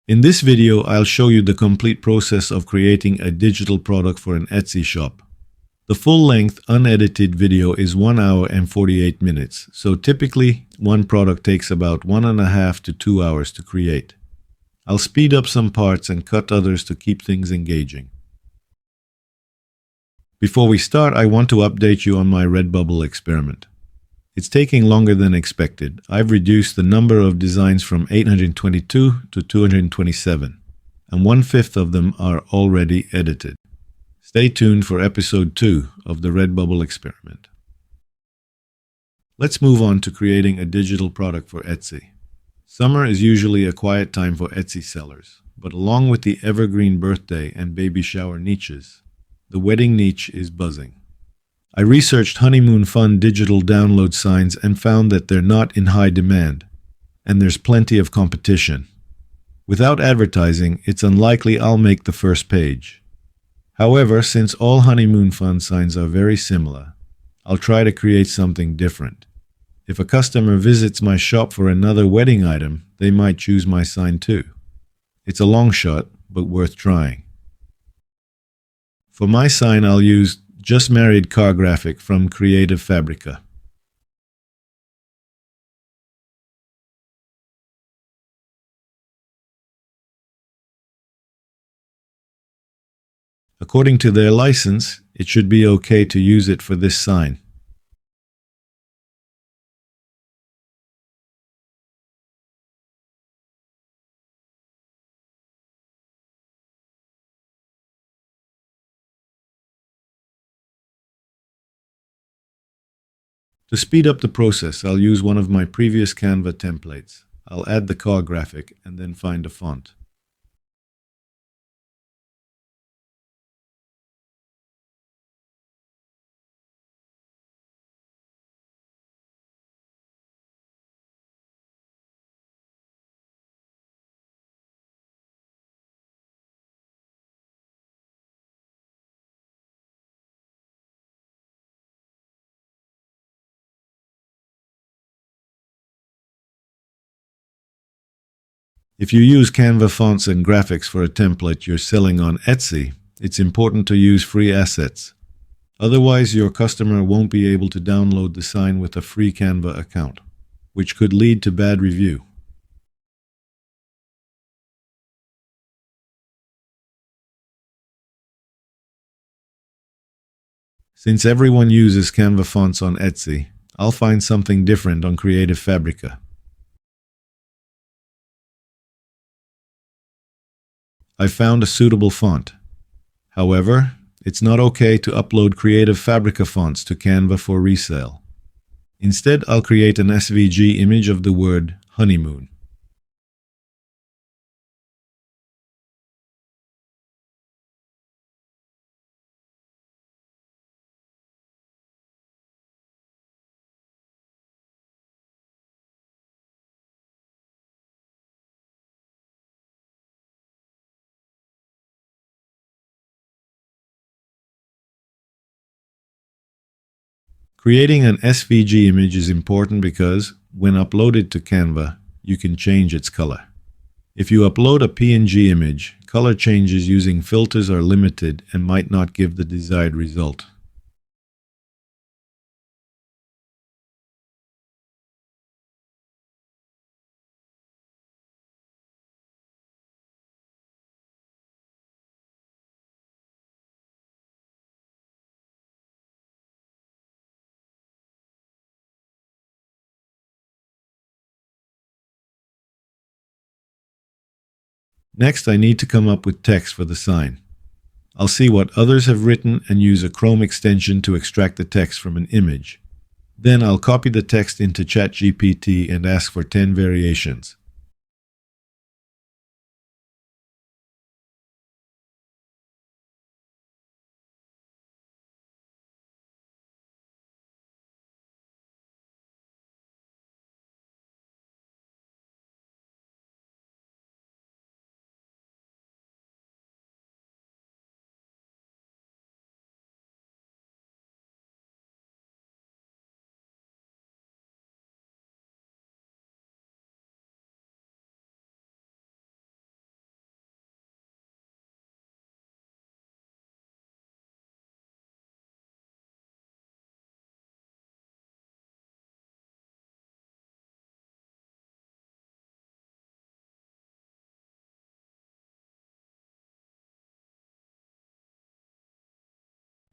In this video, I'll show you the complete process of creating a digital product for an Etsy shop. The full-length, unedited video is 1 hour and 48 minutes, so typically, one product takes about 1.5 to 2 hours to create. I'll speed up some parts and cut others to keep things engaging. Before we start, I want to update you on my Redbubble experiment. It's taking longer than expected. I've reduced the number of designs from 822 to 227, and 1/5 of them are already edited. Stay tuned for episode 2 of the Redbubble experiment. Let's move on to creating a digital product for Etsy. Summer is usually a quiet time for Etsy sellers, but along with the evergreen birthday and baby shower niches, the wedding niche is buzzing. I researched honeymoon fun digital download signs and found that they're not in high demand, and there's plenty of competition. Without advertising, it's unlikely I'll make the first page. However, since all honeymoon fun signs are very similar, I'll try to create something different. If a customer visits my shop for another wedding item, they might choose my sign too. It's a long shot, but worth trying. For my sign, I'll use Just Married car graphic from Creative Fabrica. According to their license, it should be okay to use it for this sign. To speed up the process, I'll use one of my previous Canva templates. I'll add the car graphic and then find a font. If you use Canva fonts and graphics for a template you're selling on Etsy, it's important to use free assets. Otherwise, your customer won't be able to download the sign with a free Canva account, which could lead to bad review. Since everyone uses Canva fonts on Etsy, I'll find something different on Creative Fabrica. I found a suitable font. However, it's not okay to upload Creative Fabrica fonts to Canva for resale. Instead, I'll create an SVG image of the word honeymoon. Creating an SVG image is important because, when uploaded to Canva, you can change its color. If you upload a PNG image, color changes using filters are limited and might not give the desired result. Next, I need to come up with text for the sign. I'll see what others have written and use a Chrome extension to extract the text from an image. Then I'll copy the text into ChatGPT and ask for 10 variations.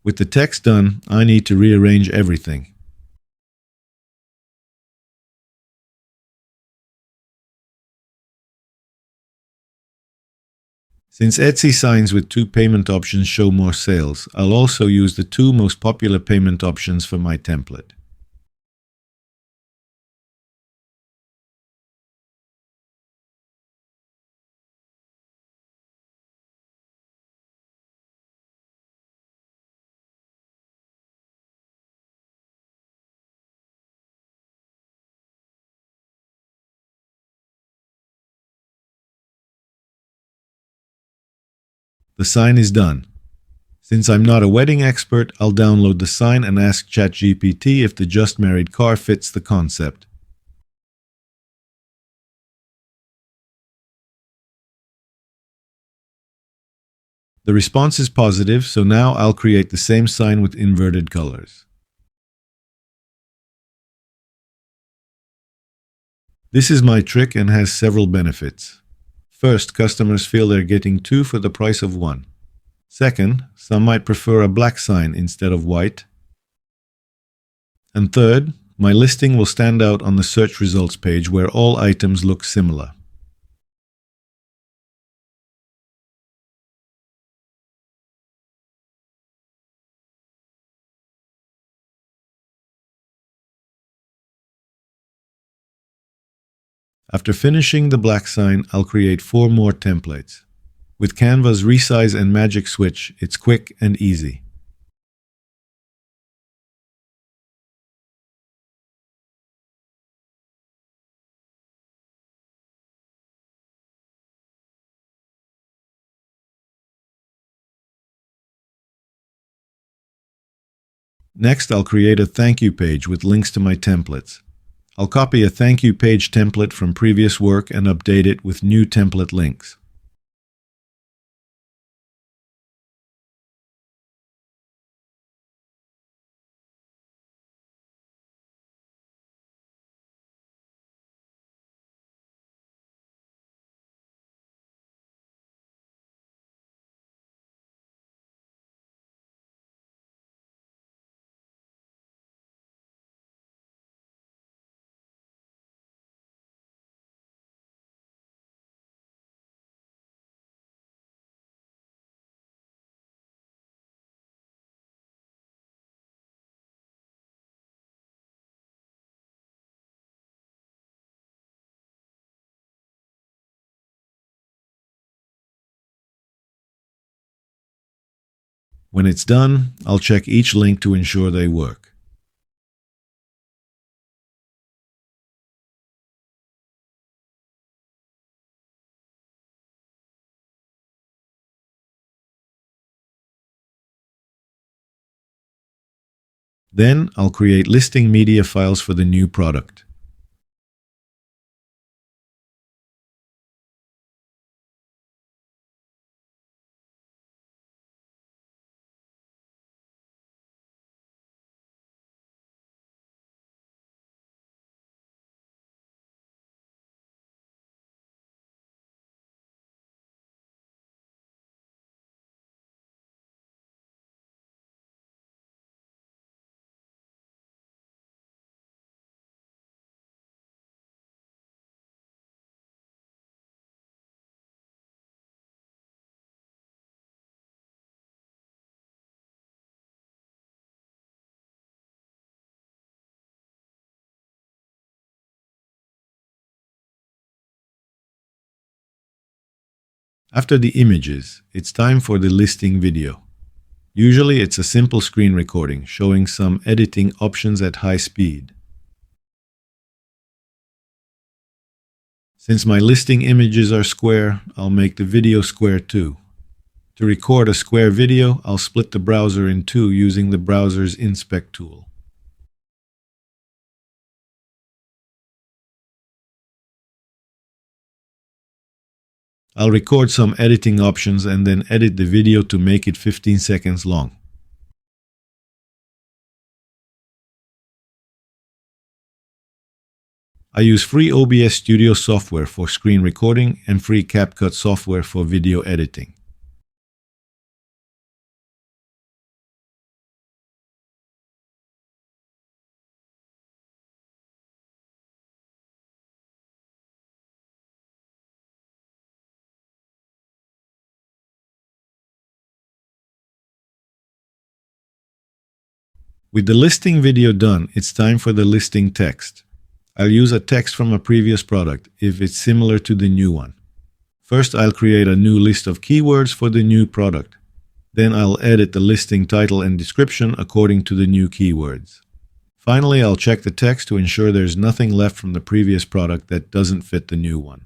With the text done, I need to rearrange everything. Since Etsy signs with two payment options show more sales, I'll also use the two most popular payment options for my template. The sign is done. Since I'm not a wedding expert, I'll download the sign and ask ChatGPT if the just married car fits the concept. The response is positive, so now I'll create the same sign with inverted colors. This is my trick and has several benefits. First, customers feel they're getting two for the price of one. Second, some might prefer a black sign instead of white. And third, my listing will stand out on the search results page where all items look similar. After finishing the black sign, I'll create 4 more templates. With Canva's resize and magic switch, it's quick and easy. Next, I'll create a thank you page with links to my templates. I'll copy a thank you page template from previous work and update it with new template links. When it's done, I'll check each link to ensure they work. Then, I'll create listing media files for the new product. After the images, it's time for the listing video. Usually it's a simple screen recording showing some editing options at high speed. Since my listing images are square, I'll make the video square too. To record a square video, I'll split the browser in two using the browser's inspect tool. I'll record some editing options and then edit the video to make it 15 seconds long. I use free OBS Studio software for screen recording and free CapCut software for video editing. With the listing video done, it's time for the listing text. I'll use a text from a previous product if it's similar to the new one. First, I'll create a new list of keywords for the new product. Then I'll edit the listing title and description according to the new keywords. Finally, I'll check the text to ensure there's nothing left from the previous product that doesn't fit the new one.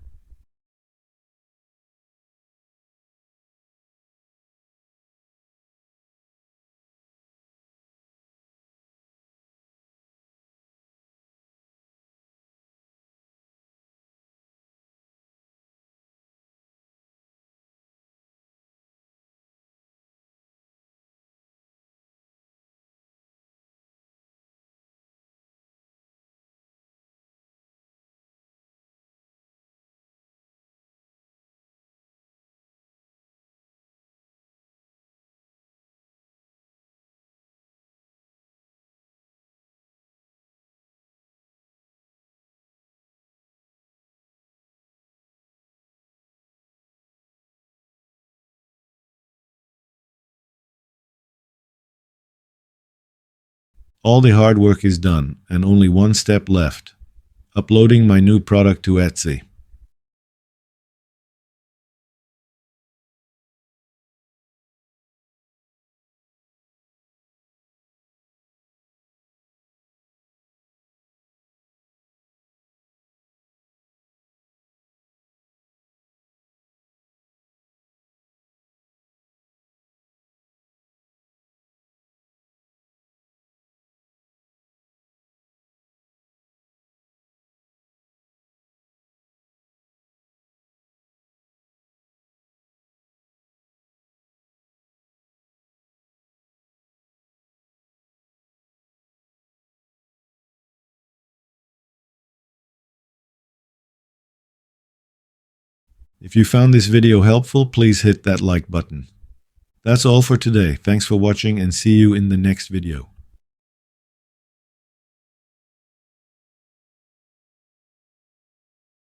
All the hard work is done, and only one step left: uploading my new product to Etsy. If you found this video helpful, please hit that like button. That's all for today. Thanks for watching and see you in the next video.